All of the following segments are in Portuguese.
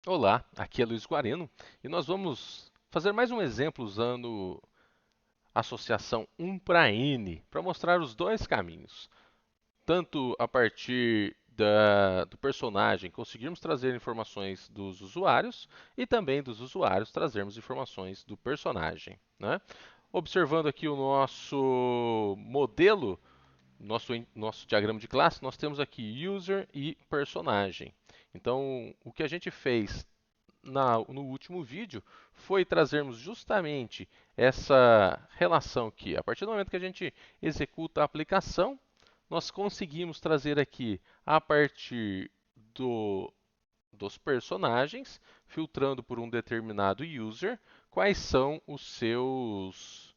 Olá, aqui é Luiz Guarino e nós vamos fazer mais um exemplo usando a associação 1 para N para mostrar os dois caminhos. Tanto a partir do personagem conseguirmos trazer informações dos usuários e também dos usuários trazermos informações do personagem, né? Observando aqui o nosso modelo, nosso diagrama de classe, nós temos aqui user e personagem. Então, o que a gente fez no último vídeo foi trazermos justamente essa relação aqui. A partir do momento que a gente executa a aplicação, nós conseguimos trazer aqui a partir do, dos personagens, filtrando por um determinado user, quais são os seus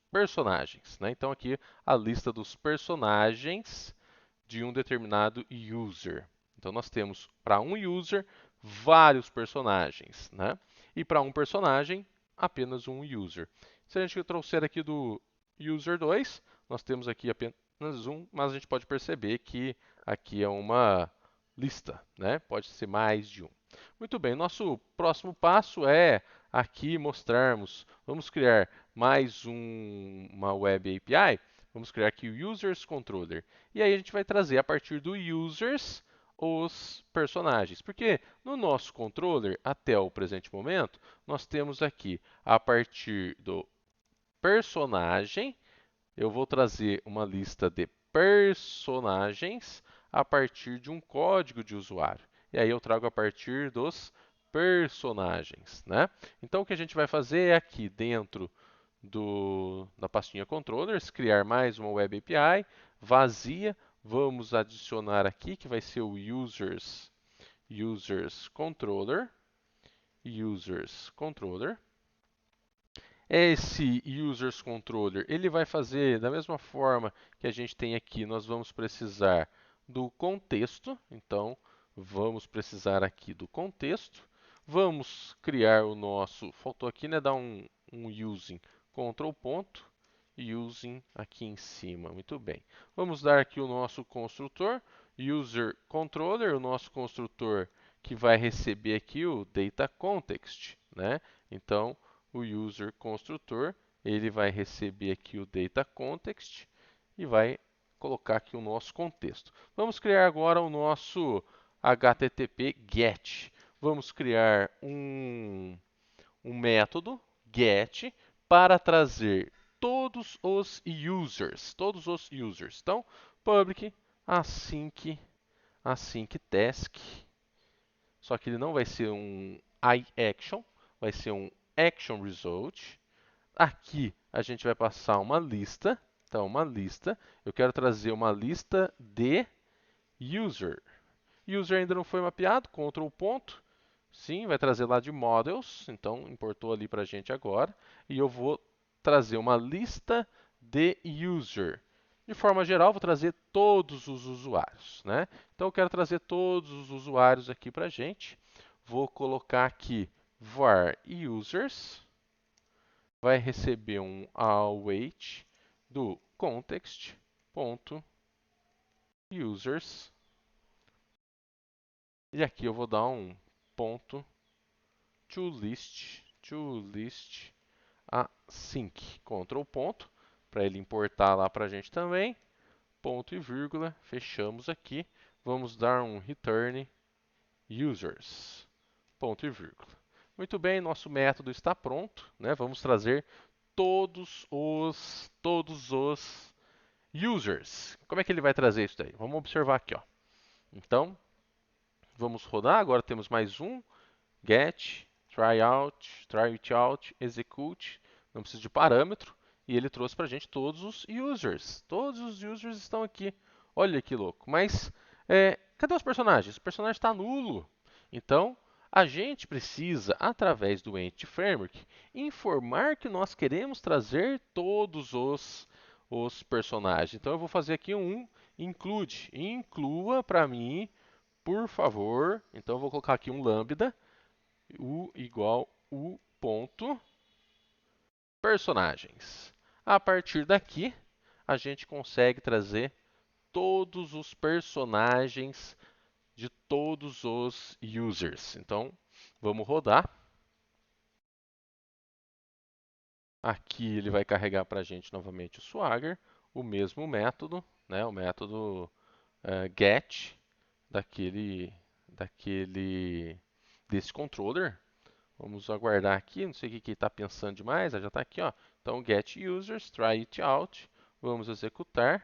personagens, né? Então aqui a lista dos personagens de um determinado user. Então nós temos para um user vários personagens, né? E para um personagem apenas um user. Se a gente trouxer aqui do user 2, nós temos aqui apenas um, mas a gente pode perceber que aqui é uma lista, né? Pode ser mais de um. Muito bem, nosso próximo passo é aqui mostrarmos, vamos criar mais uma Web API, vamos criar aqui o Users Controller. E aí a gente vai trazer a partir do Users os personagens. Porque no nosso controller, até o presente momento, nós temos aqui a partir do personagem, eu vou trazer uma lista de personagens a partir de um código de usuário. E aí eu trago a partir dos personagens, né? Então o que a gente vai fazer é aqui dentro da pastinha controllers, criar mais uma web API vazia. Vamos adicionar aqui que vai ser o users controller, users controller. Esse users controller, ele vai fazer da mesma forma que a gente tem aqui, nós vamos precisar do contexto. Então, vamos precisar aqui do contexto. Vamos criar o nosso, faltou aqui, né, dar um using, control ponto, using aqui em cima. Muito bem. Vamos dar aqui o nosso construtor, user controller, o nosso construtor que vai receber aqui o data context, né? Então, o user construtor, ele vai receber aqui o data context e vai colocar aqui o nosso contexto. Vamos criar agora o nosso HTTP GET. Vamos criar um método GET para trazer todos os users. Então, public async task, só que ele não vai ser um iAction, vai ser um action result. Aqui a gente vai passar uma lista. Então, uma lista. Eu quero trazer uma lista de user. User ainda não foi mapeado, Ctrl ponto. Sim, vai trazer lá de models. Então, importou ali para a gente agora. E eu vou trazer uma lista de user. De forma geral, vou trazer todos os usuários, né? Então, eu quero trazer todos os usuários aqui para a gente. Vou colocar aqui var users, vai receber um await do context.users. E aqui eu vou dar um ponto to list async. Ctrl ponto, para ele importar lá para a gente também. Ponto e vírgula, fechamos aqui. Vamos dar um return users. Ponto e vírgula. Muito bem, nosso método está pronto, né? Vamos trazer todos os users. Como é que ele vai trazer isso daí? Vamos observar aqui, ó. Então, vamos rodar. Agora temos mais um get, tryout, execute. Não precisa de parâmetro. E ele trouxe para a gente todos os users. Todos os users estão aqui. Olha que louco. Mas cadê os personagens? O personagem está nulo. Então, a gente precisa, através do Entity Framework, informar que nós queremos trazer todos os personagens. Então, eu vou fazer aqui um include. Inclua para mim, por favor. Então, eu vou colocar aqui um lambda u igual u ponto personagens. A partir daqui, a gente consegue trazer todos os personagens de todos os users. Então, vamos rodar. Aqui ele vai carregar para a gente novamente o Swagger, o mesmo método, né, o método get daquele desse controller. Vamos aguardar aqui, não sei o que ele está pensando demais, já está aqui, ó. Então get users, try it out, vamos executar.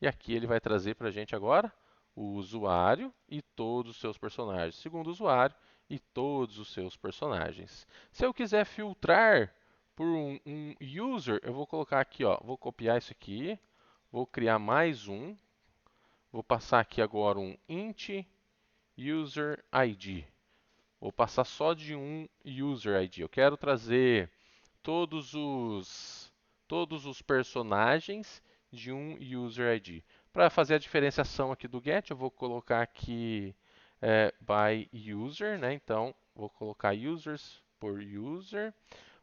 E aqui ele vai trazer para a gente agora o usuário e todos os seus personagens. Segundo usuário e todos os seus personagens. Se eu quiser filtrar por um user, eu vou colocar aqui, ó, vou copiar isso aqui, vou criar mais um, vou passar aqui agora um int user ID. Vou passar só de um user ID. Eu quero trazer todos os personagens de um user ID. Para fazer a diferenciação aqui do get, eu vou colocar aqui by user, né? Então, vou colocar users por user.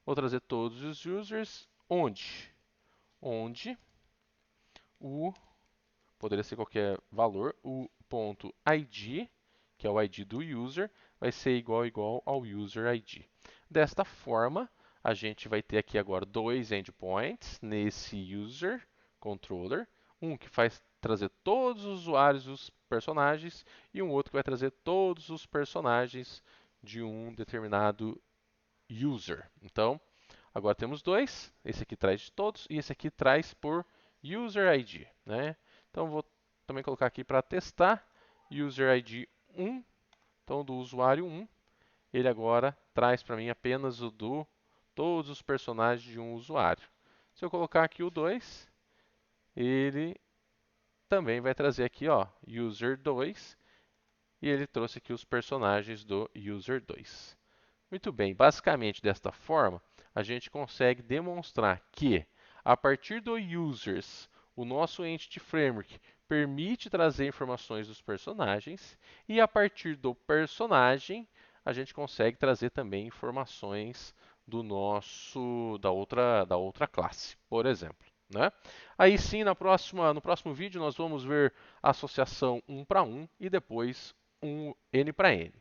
Vou trazer todos os users. Onde o, poderia ser qualquer valor, o ponto ID, que é o ID do user, vai ser igual ao user ID. Desta forma, a gente vai ter aqui agora dois endpoints nesse user controller, um que faz trazer todos os usuários dos personagens e um outro que vai trazer todos os personagens de um determinado user. Então, agora temos dois, esse aqui traz de todos e esse aqui traz por user ID, né? Então, vou também colocar aqui para testar user ID 1, então do usuário 1, ele agora traz para mim apenas o do todos os personagens de um usuário. Se eu colocar aqui o 2, ele também vai trazer aqui, ó, user 2, e ele trouxe aqui os personagens do user 2. Muito bem, basicamente desta forma, a gente consegue demonstrar que, a partir do users, o nosso Entity Framework permite trazer informações dos personagens, e a partir do personagem, a gente consegue trazer também informações da outra classe, por exemplo. Né? Aí sim, no próximo vídeo, nós vamos ver a associação 1 para 1 e depois um N para N.